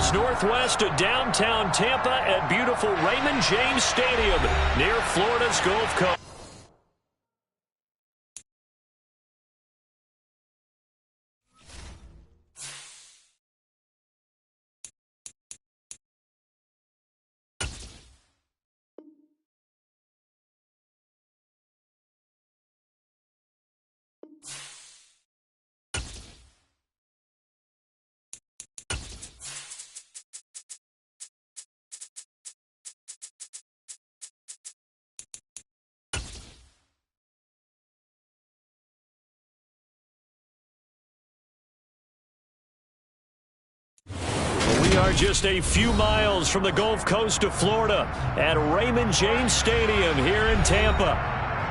It's northwest of downtown Tampa at beautiful Raymond James Stadium near Florida's Gulf Coast. We are just a few miles from the Gulf Coast of Florida at Raymond James Stadium here in Tampa.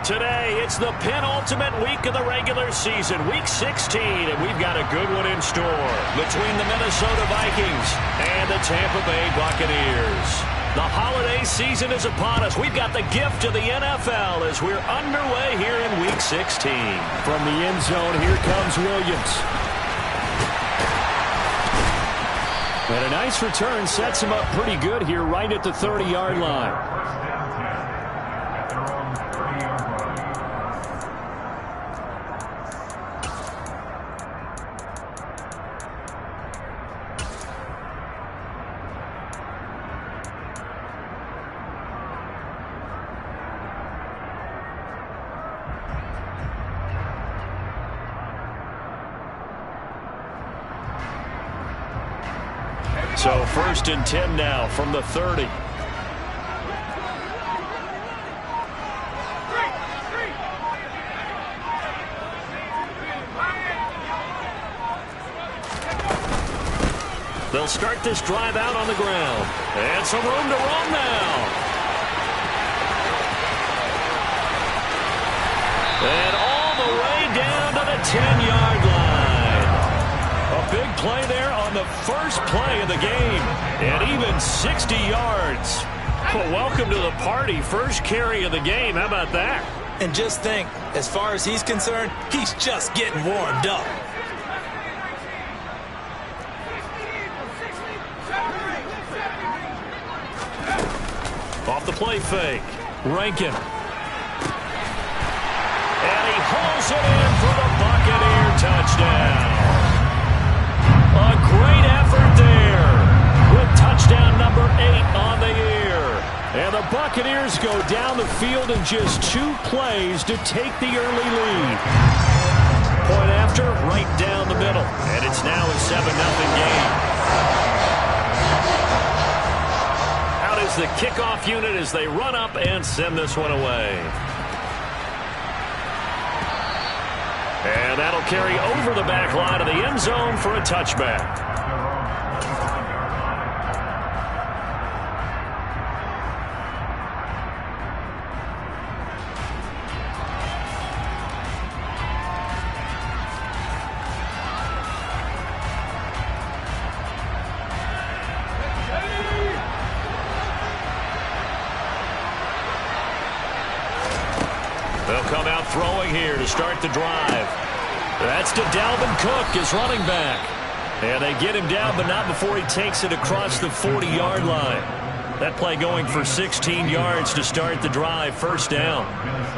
Today, it's the penultimate week of the regular season, week 16, and we've got a good one in store between the Minnesota Vikings and the Tampa Bay Buccaneers. The holiday season is upon us. We've got the gift of the NFL as we're underway here in week 16. From the end zone, here comes Williams. And a nice return sets him up pretty good here right at the 30-yard line. So 1st and 10 now from the 30. They'll start this drive out on the ground. And some room to run now. And all the way down to the 10-yard line. A big play there on the first play of the game. And even 60 yards. Well, welcome to the party. First carry of the game. How about that? And just think, as far as he's concerned, he's just getting warmed up. Off the play fake. Rankin. And he hauls it in for the Buccaneer touchdown. A great effort there with touchdown number 8 on the year. And the Buccaneers go down the field in just 2 plays to take the early lead. Point after, right down the middle. And it's now a 7-0 game. Out is the kickoff unit as they run up and send this one away. And that'll carry over the back line of the end zone for a touchback. They'll come out throwing here to start the drive. That's to Dalvin Cook, his running back. And they get him down, but not before he takes it across the 40-yard line. That play going for 16 yards to start the drive. First down.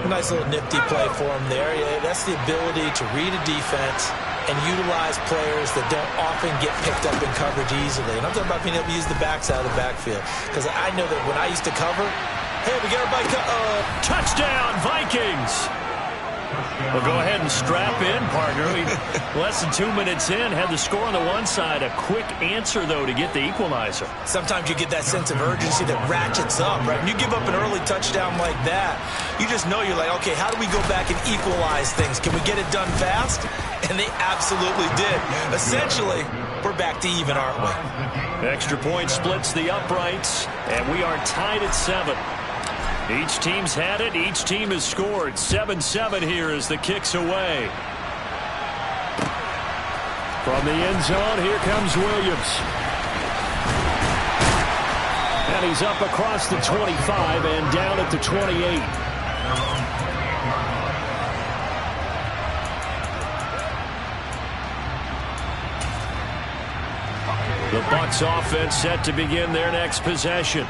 A nice little nifty play for him there. Yeah, that's the ability to read a defense and utilize players that don't often get picked up in coverage easily. And I'm talking about being able to use the backs out of the backfield. Because I know that when I used to cover, hey, we got everybody. Touchdown, Vikings. Well, go ahead and strap in, partner. Less than 2 minutes in, had the score on the one side. A quick answer, though, to get the equalizer. Sometimes you get that sense of urgency that ratchets up, right? When you give up an early touchdown like that, you just know you're like, okay, how do we go back and equalize things? Can we get it done fast? And they absolutely did. Essentially, we're back to even, aren't we? Extra point splits the uprights, and we are tied at 7. Each team's had it. Each team has scored. 7-7 here as the kick's away. From the end zone, here comes Williams. And he's up across the 25 and down at the 28. The Bucs offense set to begin their next possession.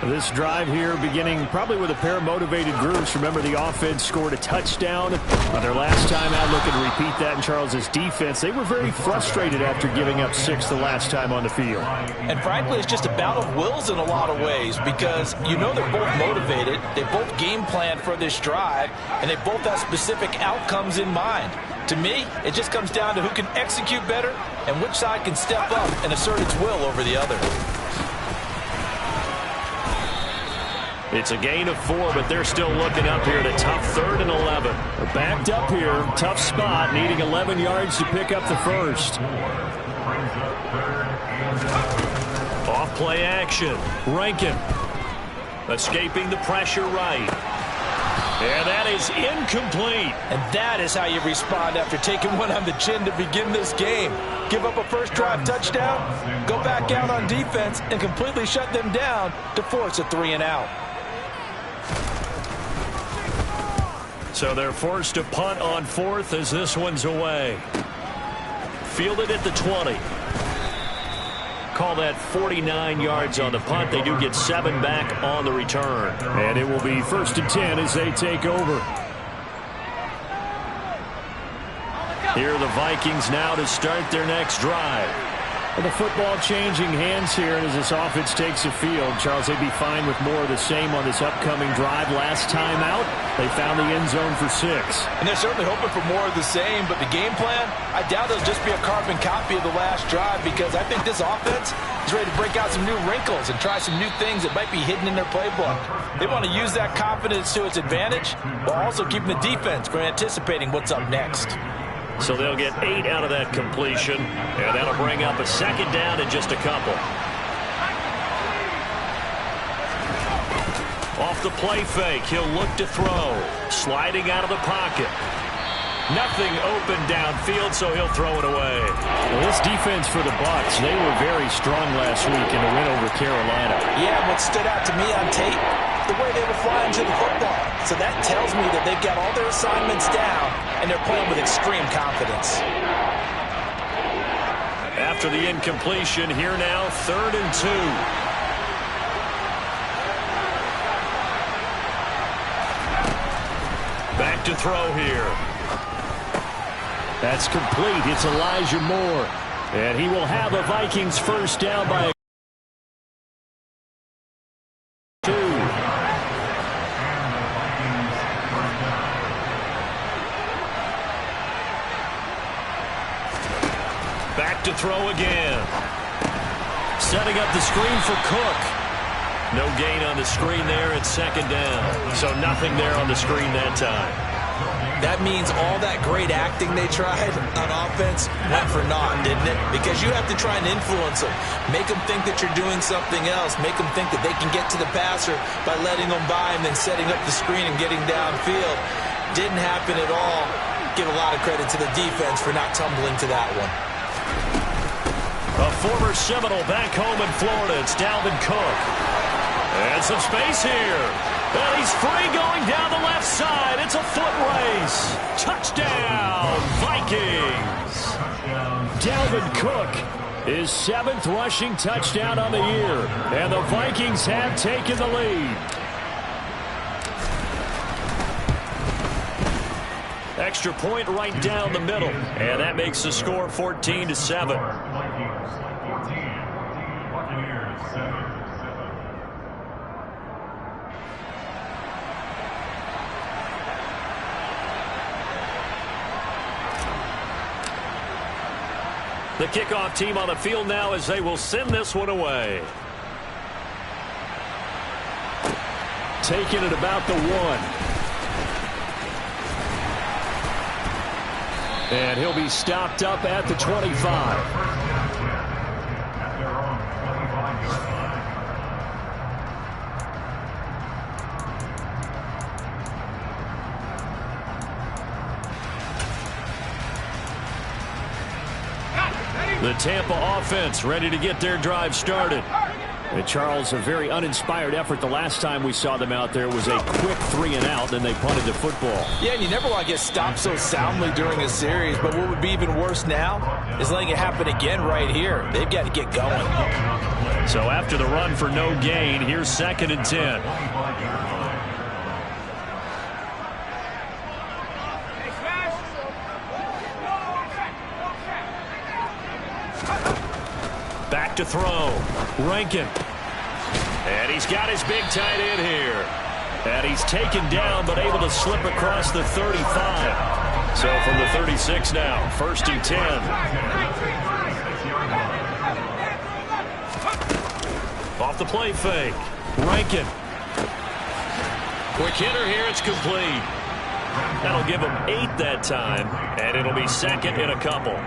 This drive here beginning probably with a pair of motivated groups. Remember, the offense scored a touchdown on their last time out. Looking to repeat that in Charles's defense. They were very frustrated after giving up 6 the last time on the field. And frankly, it's just a battle of wills in a lot of ways because you know they're both motivated. They both game plan for this drive, and they both have specific outcomes in mind. To me, it just comes down to who can execute better and which side can step up and assert its will over the other. It's a gain of 4, but they're still looking up here at a tough 3rd and 11. They're backed up here, tough spot, needing 11 yards to pick up the first. Off play action. Rankin escaping the pressure right. And that is incomplete. And that is how you respond after taking one on the chin to begin this game. Give up a first drive touchdown, go back out on defense, and completely shut them down to force a 3 and out. So they're forced to punt on 4th as this one's away. Fielded at the 20. Call that 49 yards on the punt. They do get 7 back on the return. And it will be 1st and 10 as they take over. Here are the Vikings now to start their next drive. And the football changing hands here as this offense takes the field. Charles, they'd be fine with more of the same on this upcoming drive. Last time out, they found the end zone for 6. And they're certainly hoping for more of the same, but the game plan, I doubt it'll just be a carbon copy of the last drive because I think this offense is ready to break out some new wrinkles and try some new things that might be hidden in their playbook. They want to use that confidence to its advantage while also keeping the defense from anticipating what's up next. So they'll get 8 out of that completion, and that'll bring up a 2nd down in just a couple. Off the play fake, he'll look to throw. Sliding out of the pocket. Nothing open downfield, so he'll throw it away. Well, this defense for the Bucs, they were very strong last week in the win over Carolina. Yeah, what stood out to me on tape, the way they were flying to the football. So that tells me that they've got all their assignments down, and they're playing with extreme confidence. After the incompletion, here now, 3rd and 2. Back to throw here. That's complete. It's Elijah Moore. And he will have a Vikings first down by a 2. Back to throw again. Setting up the screen for Cook. No gain on the screen there at 2nd down. So nothing there on the screen that time. That means all that great acting they tried on offense went for naught, didn't it? Because you have to try and influence them. Make them think that you're doing something else. Make them think that they can get to the passer by letting them by and then setting up the screen and getting downfield. Didn't happen at all. Give a lot of credit to the defense for not tumbling to that one. A former Seminole back home in Florida. It's Dalvin Cook. And some space here. And he's free going down the left side. It's a foot race. Touchdown, Vikings. Dalvin Cook, his 7th rushing touchdown on the year. And the Vikings have taken the lead. Extra point right down the middle. And that makes the score 14-7. The kickoff team on the field now as they will send this one away. Taking it about the 1. And he'll be stopped up at the 25. The Tampa offense ready to get their drive started. And Charles, a very uninspired effort the last time we saw them out there was a quick 3-and-out, then they punted the football. Yeah, and you never want to get stopped so soundly during a series, but what would be even worse now is letting it happen again right here. They've got to get going. So after the run for no gain, here's 2nd and 10. Back to throw. Rankin. And he's got his big tight end here. And he's taken down but able to slip across the 35. So from the 36 now, 1st and 10. Off the play fake. Rankin. Quick hitter here. It's complete. That'll give him 8 that time. And it'll be 2nd and a couple.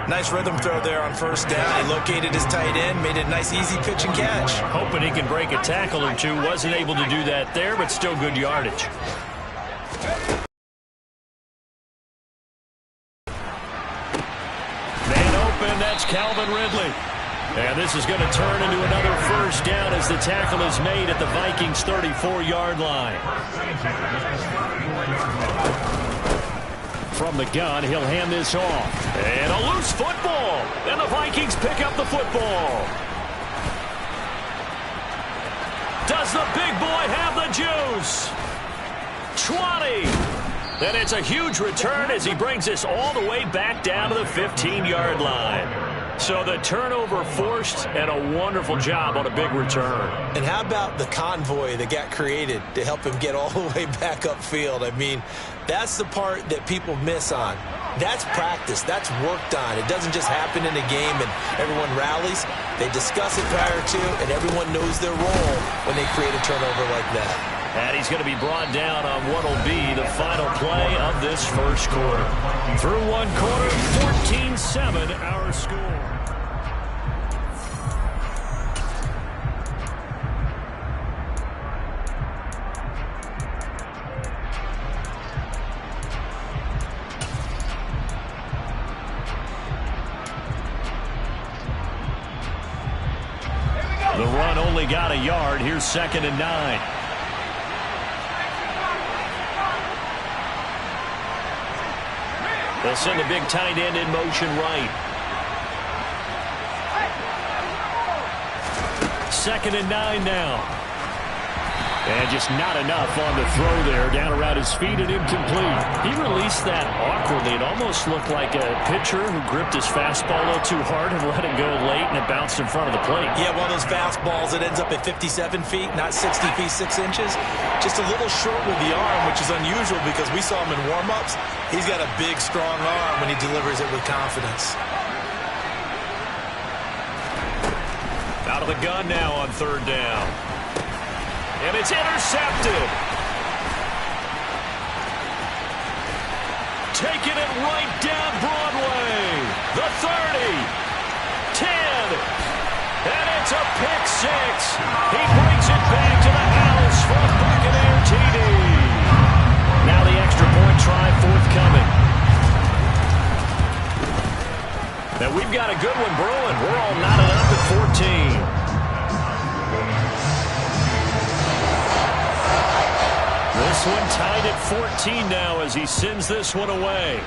Nice rhythm throw there on 1st down. He located his tight end, made it a nice easy pitch and catch. Hoping he can break a tackle or two. Wasn't able to do that there, but still good yardage. Man open, that's Calvin Ridley. And this is going to turn into another 1st down as the tackle is made at the Vikings 34-yard line. From the gun, he'll hand this off. And a loose football. And the Vikings pick up the football. Does the big boy have the juice? 20. And it's a huge return as he brings this all the way back down to the 15-yard line. So the turnover forced and a wonderful job on a big return. And how about the convoy that got created to help him get all the way back upfield? I mean, that's the part that people miss on. That's practice. That's worked on. It doesn't just happen in a game and everyone rallies. They discuss it prior to, and everyone knows their role when they create a turnover like that. And he's going to be brought down on what will be the final play of this 1st quarter. Through 1 quarter, 14-7 our score. The run only got a yard. Here's 2nd and 9. They'll send the big tight end in motion right. 2nd and 9 now. And just not enough on the throw there. Down around his feet and incomplete. He released that awkwardly. It almost looked like a pitcher who gripped his fastball a little too hard and let it go late, and it bounced in front of the plate. Yeah, one of those fastballs that ends up at 57 feet, not 60 feet, 6 inches. Just a little short with the arm, which is unusual because we saw him in warm-ups. He's got a big, strong arm when he delivers it with confidence. Out of the gun now on 3rd down. And it's intercepted. Taking it right down Broadway. The 30. 10. And it's a pick 6. He brings it back to the house for a Buccaneer TD. Now the extra point try forthcoming. Now we've got a good one brewing. We're all knotted up at 14. This one tied at 14 now as he sends this one away.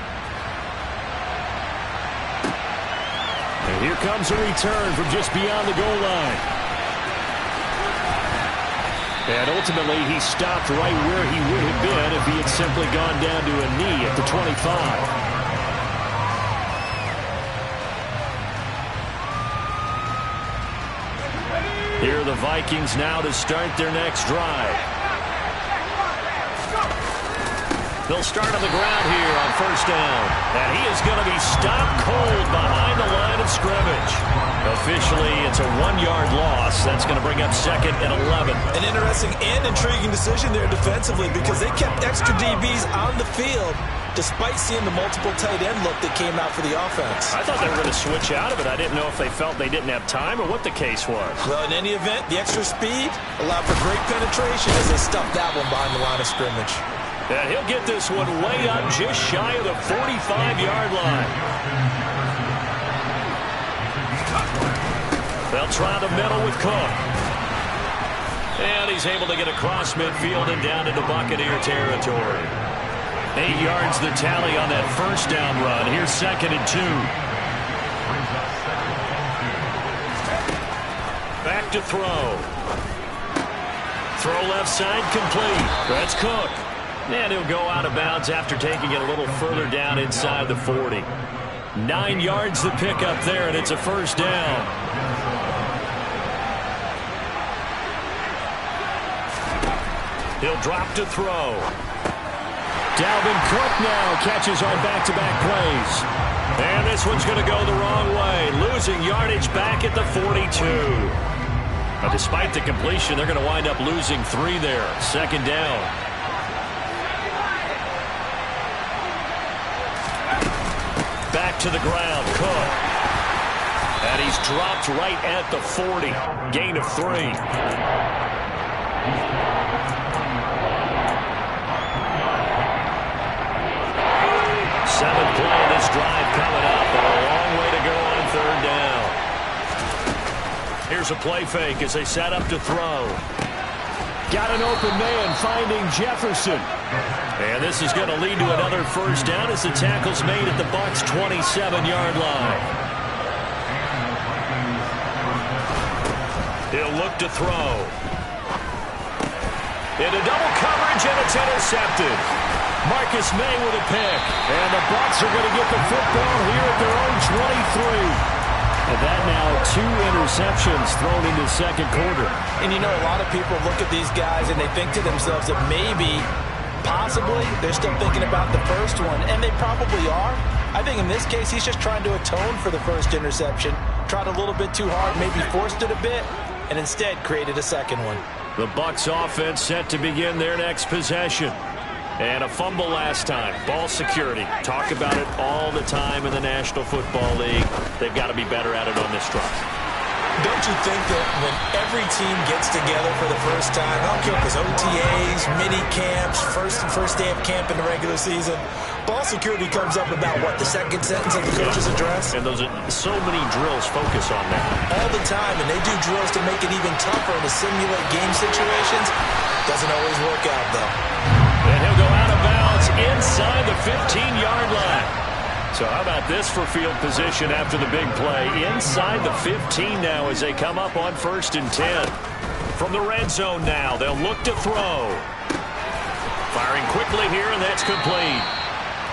And here comes a return from just beyond the goal line. And ultimately, he stopped right where he would have been if he had simply gone down to a knee at the 25. Here are the Vikings now to start their next drive. They'll start on the ground here on 1st down. And he is going to be stopped cold behind the line of scrimmage. Officially, it's a 1-yard loss. That's going to bring up 2nd and 11. An interesting and intriguing decision there defensively because they kept extra DBs on the field despite seeing the multiple tight end look that came out for the offense. I thought they were going to switch out of it. I didn't know if they felt they didn't have time or what the case was. Well, in any event, the extra speed allowed for great penetration as they stuffed that one behind the line of scrimmage. And he'll get this one way up just shy of the 45-yard line. They'll try the middle with Cook. And he's able to get across midfield and down into Buccaneer territory. 8 yards the tally on that first down run. Here's 2nd and 2. Back to throw. Throw left side complete. That's Cook. And he'll go out of bounds after taking it a little further down inside the 40. 9 yards the pickup there, and it's a first down. He'll drop to throw. Dalvin Cook now catches on back-to-back plays. And this one's going to go the wrong way, losing yardage back at the 42. But despite the completion, they're going to wind up losing 3 there. 2nd down. Back to the ground, Cook. And he's dropped right at the 40. Gain of 3. Seventh play of this drive coming up, and a long way to go on 3rd down. Here's a play fake as they set up to throw. Got an open man finding Jefferson. And this is going to lead to another first down as the tackle's made at the Bucs' 27-yard line. He'll look to throw. Into double coverage, and it's intercepted. Marcus May with a pick. And the Bucs are going to get the football here at their own 23. And that now 2 interceptions thrown into second quarter. And you know, a lot of people look at these guys and they think to themselves that maybe, possibly, they're still thinking about the first one. And they probably are. I think in this case, he's just trying to atone for the first interception. Tried a little bit too hard, maybe forced it a bit, and instead created a second one. The Bucs offense set to begin their next possession. And a fumble last time. Ball security. Talk about it all the time in the National Football League. They've got to be better at it on this drive. Don't you think that when every team gets together for the first time, I don't care if it's OTAs, mini camps, first day of camp in the regular season, ball security comes up about what, the second sentence of the coach's address? And those are so many drills focus on that. All the time, and they do drills to make it even tougher to simulate game situations. Doesn't always work out, though. And he'll go out of bounds inside the 15-yard line. So how about this for field position after the big play? Inside the 15 now as they come up on 1st and 10. From the red zone now, they'll look to throw. Firing quickly here, and that's complete.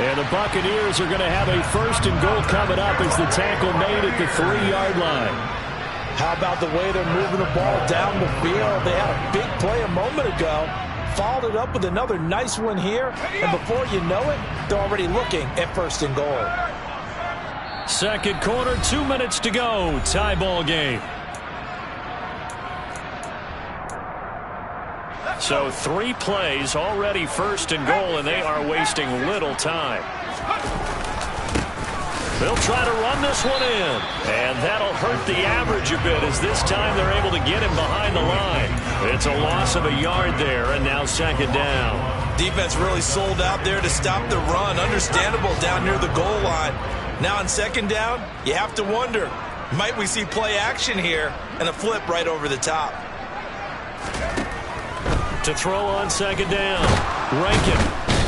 And the Buccaneers are going to have a 1st and goal coming up as the tackle made at the 3-yard line. How about the way they're moving the ball down the field? They had a big play a moment ago. Followed it up with another nice one here, and before you know it, they're already looking at 1st and goal. Second quarter, 2 minutes to go. Tie ball game. So 3 plays already 1st and goal, and they are wasting little time. They'll try to run this one in, and that'll hurt the average a bit as this time they're able to get him behind the line. It's a loss of a yard there, and now 2nd down. Defense really sold out there to stop the run. Understandable down near the goal line. Now on 2nd down, you have to wonder, might we see play action here and a flip right over the top? To throw on 2nd down, Rankin.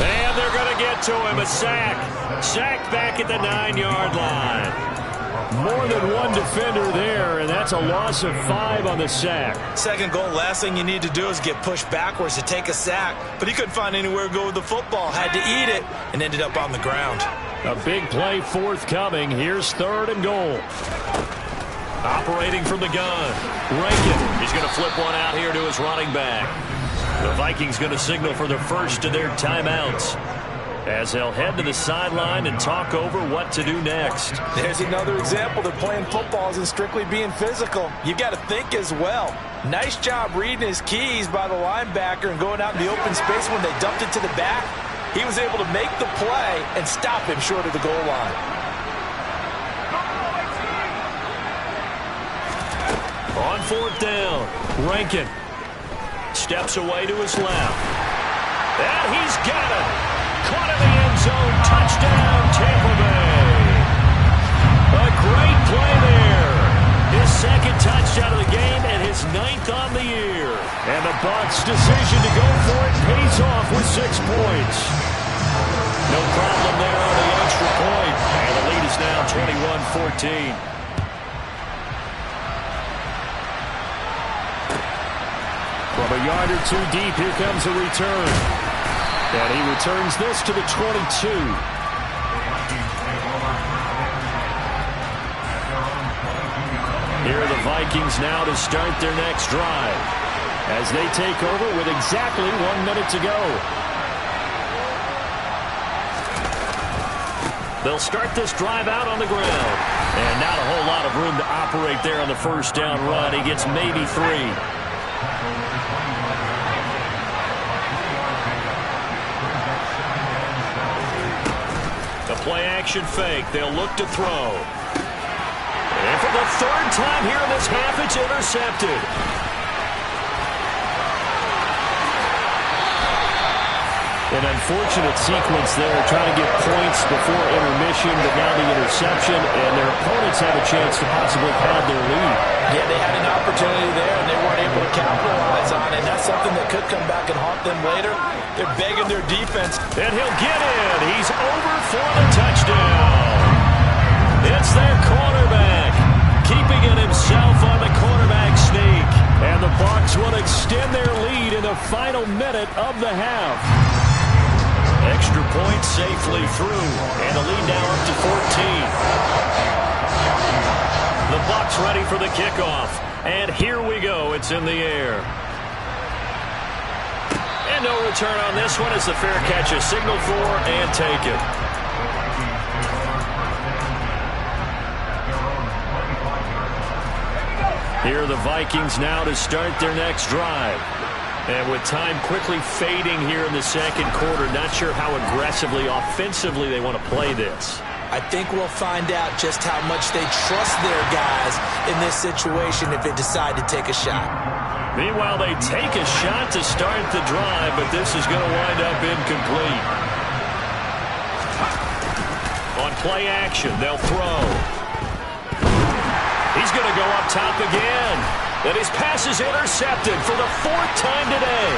And they're going to get to him. A sack. Sacked back at the 9-yard line. More than one defender there, and that's a loss of 5 on the sack. 2nd goal, last thing you need to do is get pushed backwards to take a sack. But he couldn't find anywhere to go with the football. Had to eat it and ended up on the ground. A big play forthcoming. Here's 3rd and goal. Operating from the gun. Rankin. He's going to flip one out here to his running back. The Vikings going to signal for the first of their timeouts as they'll head to the sideline and talk over what to do next. There's another example that playing football isn't strictly being physical. You've got to think as well. Nice job reading his keys by the linebacker and going out in the open space when they dumped it to the back. He was able to make the play and stop him short of the goal line. On 4th down, Rankin steps away to his left. And he's got it. Caught in the end zone. Touchdown, Tampa Bay. A great play there. His 2nd touchdown Bucs' decision to go for it pays off with 6 points. No problem there on the extra point. And the lead is now 21-14. From a yard or two deep, here comes a return. And he returns this to the 22. Here are the Vikings now to start their next drive as they take over with exactly 1 minute to go. They'll start this drive out on the ground. And not a whole lot of room to operate there on the first down run. He gets maybe 3. The play-action fake. They'll look to throw. And for the 3rd time here in this half, it's intercepted. An unfortunate sequence there, trying to get points before intermission, but now the interception, and their opponents have a chance to possibly pad their lead. Yeah, they had an opportunity there, and they weren't able to capitalize on it. That's something that could come back and haunt them later. They're begging their defense. And he'll get in. He's over for the touchdown. It's their cornerback, keeping it himself on the cornerback sneak. And the Bucs will extend their lead in the final minute of the half. Extra point safely through, and the lead now up to 14. The Bucs ready for the kickoff, and here we go. It's in the air. And no return on this one as the fair catch is signaled for and taken. Here are the Vikings now to start their next drive. And with time quickly fading here in the second quarter, not sure how aggressively, offensively they want to play this. I think we'll find out just how much they trust their guys in this situation if they decide to take a shot. Meanwhile, they take a shot to start the drive, but this is going to wind up incomplete. On play action, they'll throw. He's going to go up top again. And his pass is intercepted for the 4th time today.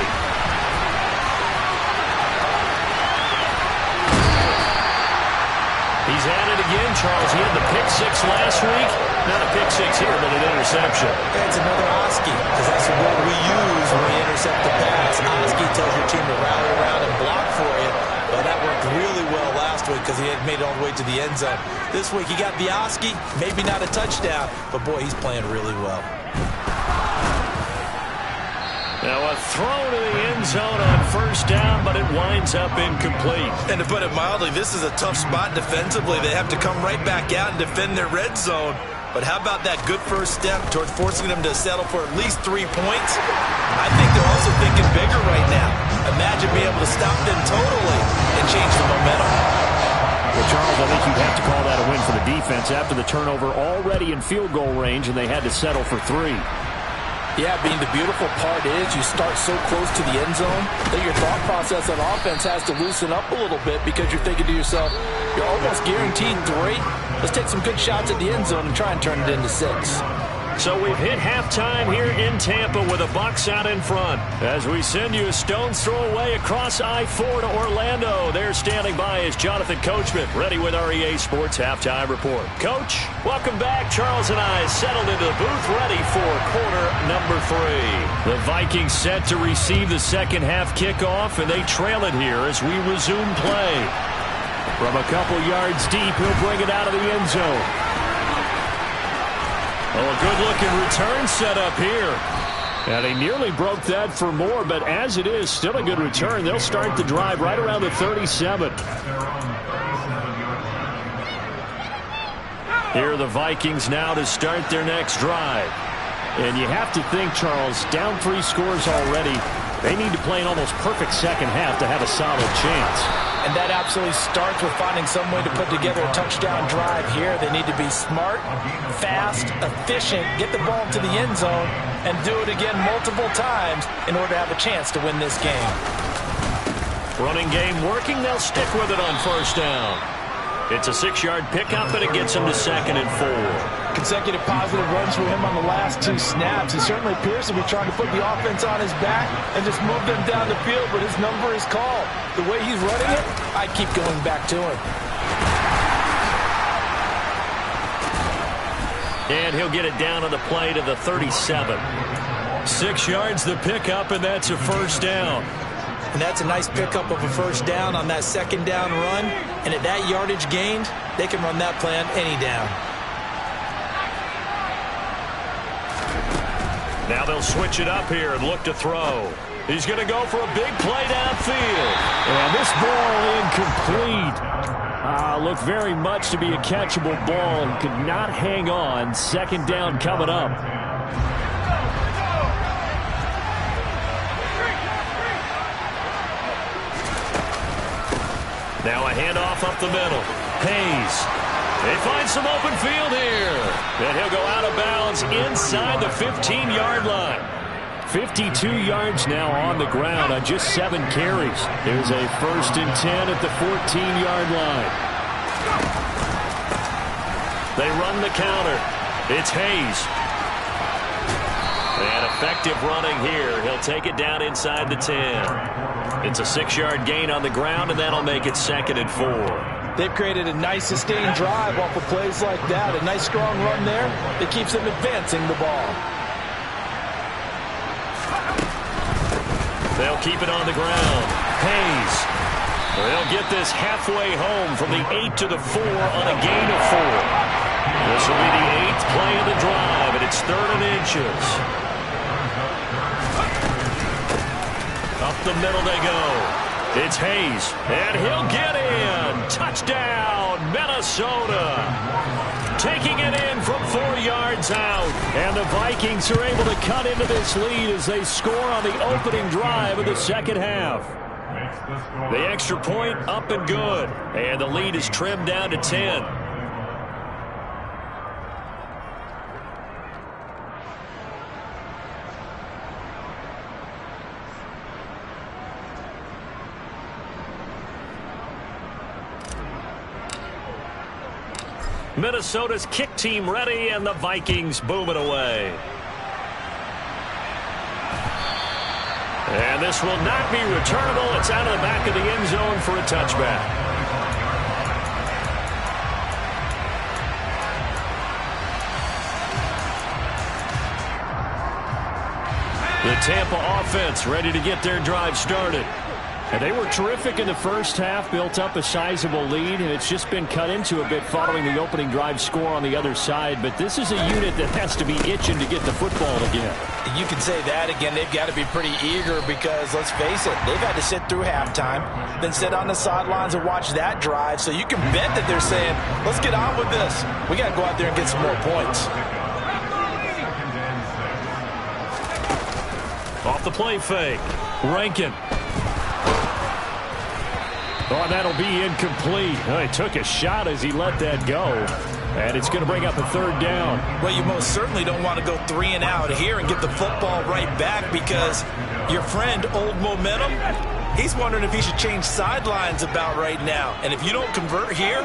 He's at it again, Charles. He had the pick 6 last week. Not a pick 6 here, but an interception. It's another Oski, because that's the word we use when we intercept the pass. Oski tells your team to rally around and block for you. Well, that worked really well last week because he had made it all the way to the end zone. This week he got the Oski, maybe not a touchdown, but boy, he's playing really well. Now a throw to the end zone on first down, but it winds up incomplete. And to put it mildly, this is a tough spot defensively. They have to come right back out and defend their red zone. But how about that good first step towards forcing them to settle for at least 3 points? I think they're also thinking bigger right now. Imagine being able to stop them totally and change the momentum. Well, Charles, I think you'd have to call that a win for the defense after the turnover already in field goal range, and they had to settle for 3. Yeah, being the beautiful part is you start so close to the end zone that your thought process on offense has to loosen up a little bit because you're thinking to yourself, you're almost guaranteed 3. Let's take some good shots at the end zone and try and turn it into 6. So we've hit halftime here in Tampa with the Bucs out in front. As we send you a stone's throw away across I-4 to Orlando. There standing by is Jonathan Coachman, ready with our EA Sports Halftime Report. Coach, welcome back. Charles and I settled into the booth ready for quarter number 3. The Vikings set to receive the second half kickoff, and they trail it here as we resume play. From a couple yards deep, he'll bring it out of the end zone. Oh, a good-looking return set up here. And he nearly broke that for more, but as it is, still a good return. They'll start the drive right around the 37. Here are the Vikings now to start their next drive. And you have to think, Charles, down 3 scores already. They need to play an almost perfect second half to have a solid chance. And that absolutely starts with finding some way to put together a touchdown drive here. They need to be smart, fast, efficient, get the ball to the end zone, and do it again multiple times in order to have a chance to win this game. Running game working. They'll stick with it on first down. It's a 6-yard pickup, and it gets him to 2nd and 4. Consecutive positive runs for him on the last 2 snaps. He certainly appears to be trying to put the offense on his back and just move them down the field, but his number is called. The way he's running it, I keep going back to him. And he'll get it down on the play to the 37. 6 yards the pickup, and that's a first down. And that's a nice pickup of a first down on that 2nd down run. And at that yardage gained, they can run that play on any down. Now they'll switch it up here and look to throw. He's going to go for a big play downfield. And this ball incomplete. Looked very much to be a catchable ball. Could not hang on. 2nd down coming up. Now a handoff up the middle. Hayes. They find some open field here. And he'll go out of bounds inside the 15-yard line. 52 yards now on the ground on just 7 carries. There's a 1st and 10 at the 14-yard line. They run the counter. It's Hayes. And effective running here. He'll take it down inside the 10. It's a 6-yard gain on the ground, and that'll make it 2nd and 4. They've created a nice sustained drive off of plays like that. A nice strong run there that keeps them advancing the ball. They'll keep it on the ground. Hayes. They'll get this halfway home from the 8 to the 4 on a gain of 4. This will be the 8th play of the drive, and it's 3rd and inches. Up the middle they go. It's Hayes, and he'll get in. Touchdown, Minnesota. Taking it in from 4 yards out. And the Vikings are able to cut into this lead as they score on the opening drive of the 2nd half. The extra point up and good. And the lead is trimmed down to 10. Minnesota's kick team ready, and the Vikings boom it away. And this will not be returnable. It's out of the back of the end zone for a touchback. The Tampa offense ready to get their drive started. And they were terrific in the first half, built up a sizable lead, and it's just been cut into a bit following the opening drive score on the other side. But this is a unit that has to be itching to get the football again. You can say that again. They've got to be pretty eager because, let's face it, they've had to sit through halftime, then sit on the sidelines and watch that drive. So you can bet that they're saying, let's get on with this. We got to go out there and get some more points. Off the play fake. Rankin. Oh, and that'll be incomplete. Oh, he took a shot as he let that go. And it's going to bring up a 3rd down. Well, you most certainly don't want to go 3 and out here and get the football right back because your friend, Old Momentum, he's wondering if he should change sidelines about right now. And if you don't convert here,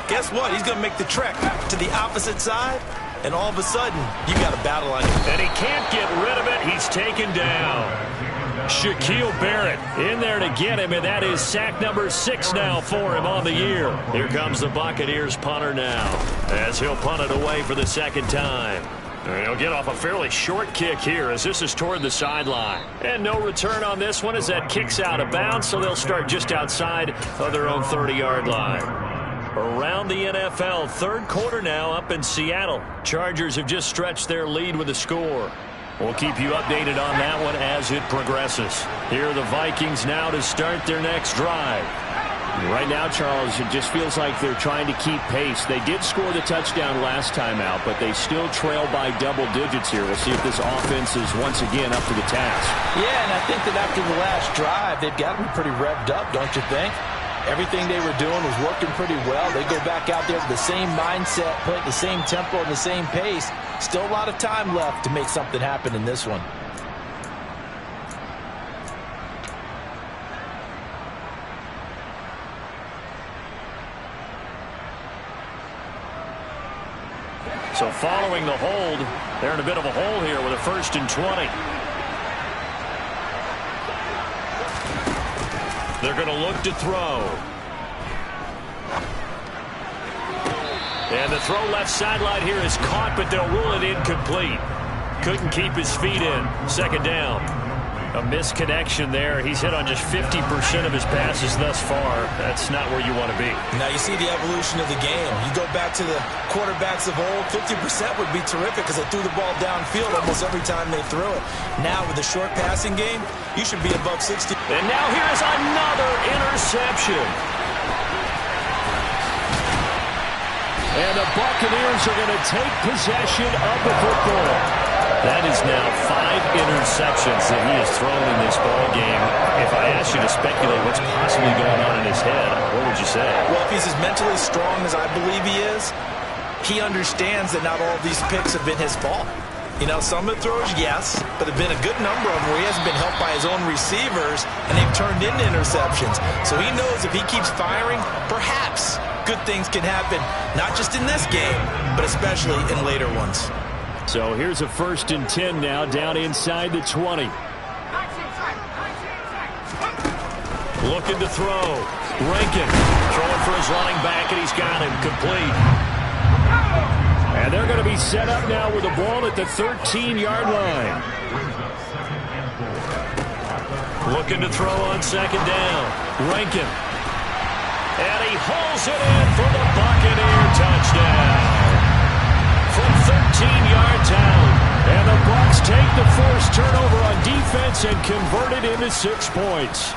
guess what? He's going to make the trek to the opposite side. And all of a sudden, you got a battle on you. And he can't get rid of it. He's taken down. Shaquille Barrett in there to get him, and that is sack number 6 now for him on the year. Here comes the Buccaneers punter now as he'll punt it away for the 2nd time. And he'll get off a fairly short kick here as this is toward the sideline. And no return on this one as that kicks out of bounds, so they'll start just outside of their own 30-yard line. Around the NFL, 3rd quarter now up in Seattle. Chargers have just stretched their lead with a score. We'll keep you updated on that one as it progresses. Here are the Vikings now to start their next drive. Right now, Charles, it just feels like they're trying to keep pace. They did score the touchdown last time out, but they still trail by double digits here. We'll see if this offense is once again up to the task. Yeah, and I think that after the last drive, they've got to be pretty revved up, don't you think? Everything they were doing was working pretty well. They go back out there with the same mindset, playing the same tempo and the same pace. Still a lot of time left to make something happen in this one. So following the hold, they're in a bit of a hole here with a 1st and 20. They're going to look to throw. And the throw left sideline here is caught, but they'll rule it incomplete. Couldn't keep his feet in. 2nd down. A misconnection there. He's hit on just 50% of his passes thus far. That's not where you want to be. Now you see the evolution of the game. You go back to the quarterbacks of old, 50% would be terrific because they threw the ball downfield almost every time they threw it. Now with the short passing game, you should be above 60. And now here's another interception. And the Buccaneers are going to take possession of the football. That is now 5 interceptions that he has thrown in this ball game. If I asked you to speculate what's possibly going on in his head, what would you say? Well, if he's as mentally strong as I believe he is, he understands that not all of these picks have been his fault. You know, some of the throws, yes, but there have been a good number of them where he hasn't been helped by his own receivers, and they've turned into interceptions. So he knows if he keeps firing, perhaps good things can happen, not just in this game, but especially in later ones. So here's a 1st and 10 now, down inside the 20. Looking to throw. Rankin throwing for his running back, and he's got him complete. And they're going to be set up now with the ball at the 13-yard line. Looking to throw on 2nd down. Rankin. And he hauls it in for the Buccaneer touchdown. From 13 yards out. And the Bucs take the forced turnover on defense and convert it into 6 points.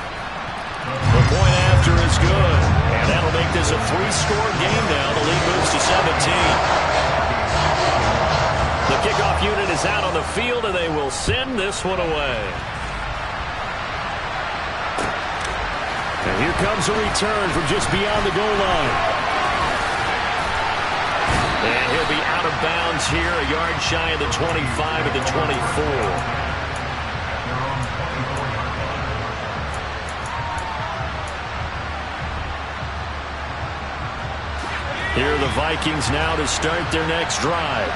The point after is good. And that'll make this a 3-score game now. The lead moves to 17. The kickoff unit is out on the field, and they will send this one away. And here comes a return from just beyond the goal line. And he'll be out of bounds here, a yard shy of the 25 at the 24. Here are the Vikings now to start their next drive.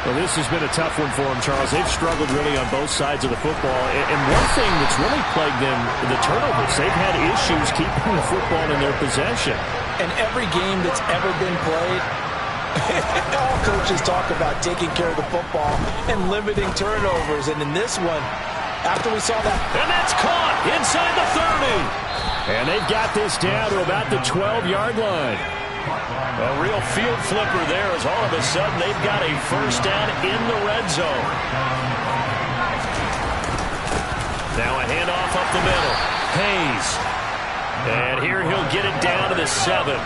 Well, this has been a tough one for them, Charles. They've struggled really on both sides of the football. And one thing that's really plagued them, the turnovers. They've had issues keeping the football in their possession. And every game that's ever been played, all coaches talk about taking care of the football and limiting turnovers. And in this one, after we saw that. And that's caught inside the 30. And they've got this down to about the 12-yard line. A real field flipper there as all of a sudden they've got a 1st down in the red zone. Now a handoff up the middle. Hayes. And here he'll get it down to the 7.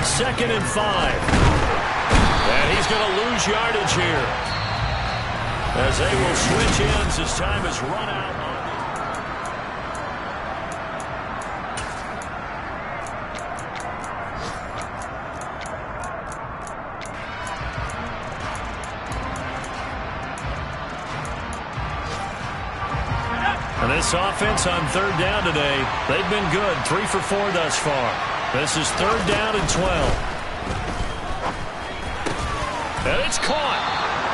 Second and 5. And he's going to lose yardage here. As they will switch ends as time is run out. And this offense on 3rd down today, they've been good. 3 for 4 thus far. This is 3rd down and 12. And it's caught.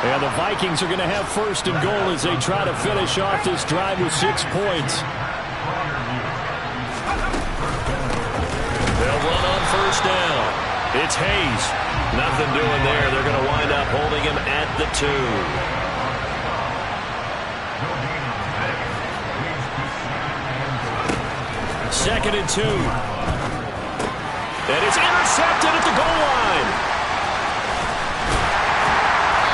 And the Vikings are going to have 1st and goal as they try to finish off this drive with 6 points. They'll run on 1st down. It's Hayes. Nothing doing there. They're going to wind up holding him at the 2. 2nd and 2. And it's intercepted at the goal line.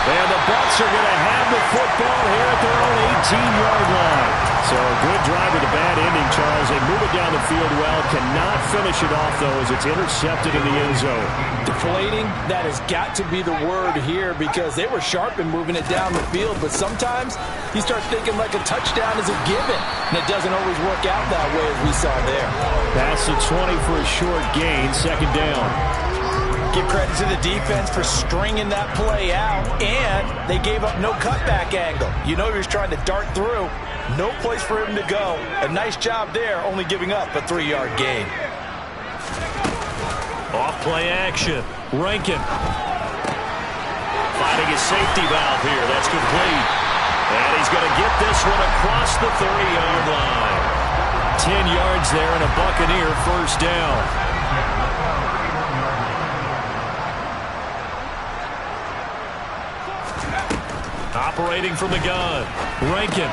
And the Bucs are going to have the football here at their own 18-yard line. So a good drive with a bad ending, Charles. They move it down the field well. Cannot finish it off, though, as it's intercepted in the end zone. Deflating, that has got to be the word here because they were sharp in moving it down the field. But sometimes you start thinking like a touchdown is a given. And it doesn't always work out that way as we saw there. Pass to 20 for a short gain, 2nd down. Give credit to the defense for stringing that play out, and they gave up no cutback angle. You know he was trying to dart through. No place for him to go. A nice job there, only giving up a 3-yard gain. Off play action. Rankin. Finding his safety valve here. That's complete. And he's going to get this one across the 30-yard line. 10 yards there and a Buccaneer first down. Operating from the gun. Rankin.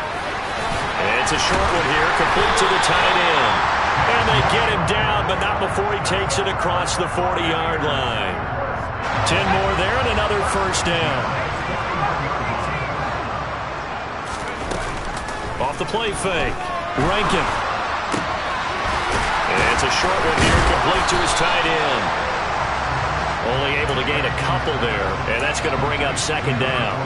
It's a short one here, complete to the tight end. And they get him down, but not before he takes it across the 40-yard line. 10 more there and another first down. Off the play fake. Rankin. It's a short one here, complete to his tight end. Only able to gain a couple there, and that's going to bring up second down.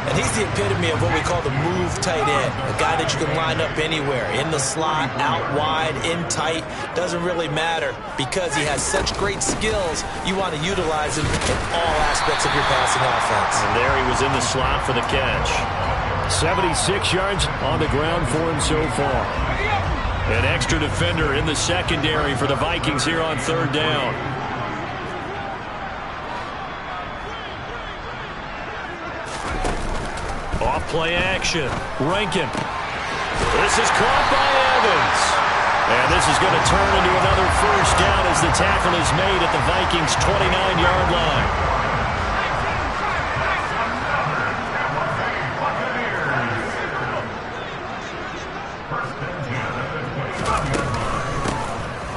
And he's the epitome of what we call the move tight end. A guy that you can line up anywhere. In the slot, out wide, in tight. Doesn't really matter. Because he has such great skills, you want to utilize him in all aspects of your passing offense. And there he was in the slot for the catch. 76 yards on the ground for him so far. An extra defender in the secondary for the Vikings here on third down. Off play action. Rankin. This is caught by Evans. And this is going to turn into another first down as the tackle is made at the Vikings' 29-yard line.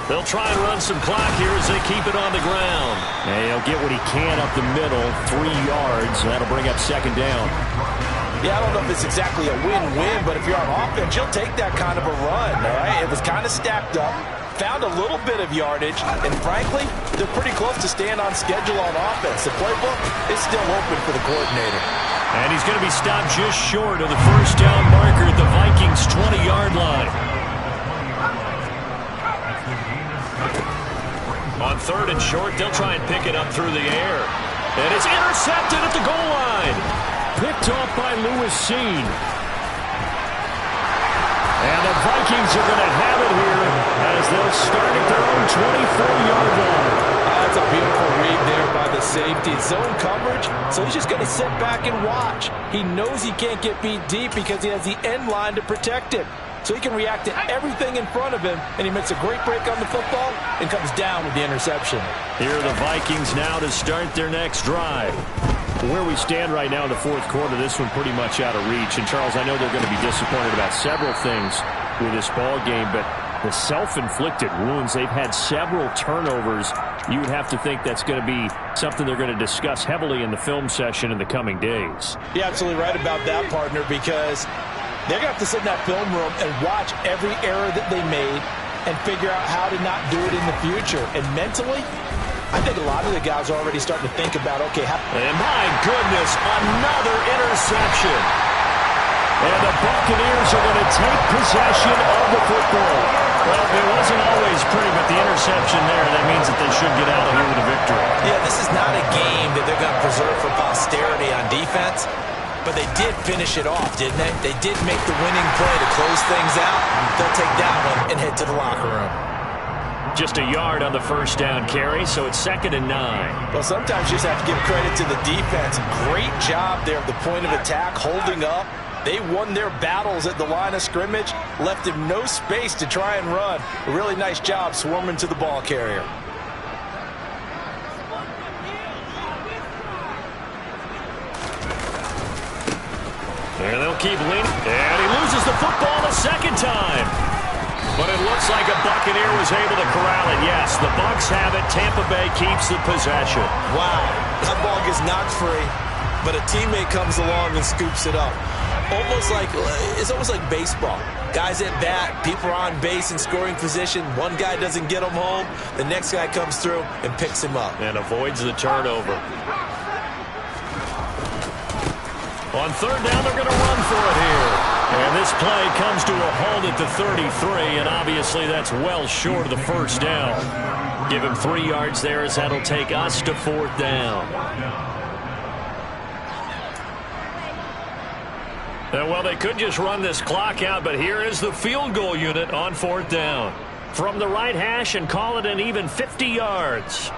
They'll try and run some clock here as they keep it on the ground. And he'll get what he can up the middle, 3 yards. That'll bring up second down. Yeah, I don't know if it's exactly a win-win, but if you're on offense, you'll take that kind of a run, all right? It was kind of stacked up, found a little bit of yardage, and frankly, they're pretty close to staying on schedule on offense. The playbook is still open for the coordinator. And he's going to be stopped just short of the first down marker at the Vikings' 20-yard line. On third and short, they'll try and pick it up through the air. And it's intercepted at the goal line. Picked off by Lewis Seen. And the Vikings are going to have it here as they'll start at their own 24-yard line. That's a beautiful read there by the safety. Zone coverage, so he's just going to sit back and watch. He knows he can't get beat deep because he has the end line to protect him. So he can react to everything in front of him, and he makes a great break on the football and comes down with the interception. Here are the Vikings now to start their next drive. Where we stand right now in the fourth quarter, this one pretty much out of reach. And, Charles, I know they're going to be disappointed about several things with this ball game, but the self-inflicted wounds, they've had several turnovers. You would have to think that's going to be something they're going to discuss heavily in the film session in the coming days. You're absolutely right about that, partner, because they're going to have to sit in that film room and watch every error that they made and figure out how to not do it in the future. And mentally, I think a lot of the guys are already starting to think about, okay, and my goodness, another interception. And the Buccaneers are going to take possession of the football. Well, it wasn't always pretty, but the interception there, that means that they should get out of here with a victory. Yeah, this is not a game that they're going to preserve for posterity on defense. But they did finish it off, didn't they? They did make the winning play to close things out. They'll take that one and head to the locker room. Just a yard on the first down carry, so it's 2nd and 9. Well, sometimes you just have to give credit to the defense. Great job there at the point of attack, holding up. They won their battles at the line of scrimmage, left him no space to try and run. A really nice job swarming to the ball carrier. And they'll keep leaning. And he loses the football a second time. But it looks like a Buccaneer was able to corral it. Yes, the Bucs have it. Tampa Bay keeps the possession. Wow, that ball gets knocked free, but a teammate comes along and scoops it up. It's almost like baseball. Guys at bat, people are on base in scoring position. One guy doesn't get him home. The next guy comes through and picks him up. And avoids the turnover. On third down, they're going to run for it here. And this play comes to a halt at the 33, and obviously that's well short of the first down. Give him 3 yards there as that'll take us to 4th down. Well, they could just run this clock out, but here is the field goal unit on 4th down. From the right hash and call it an even 50 yards.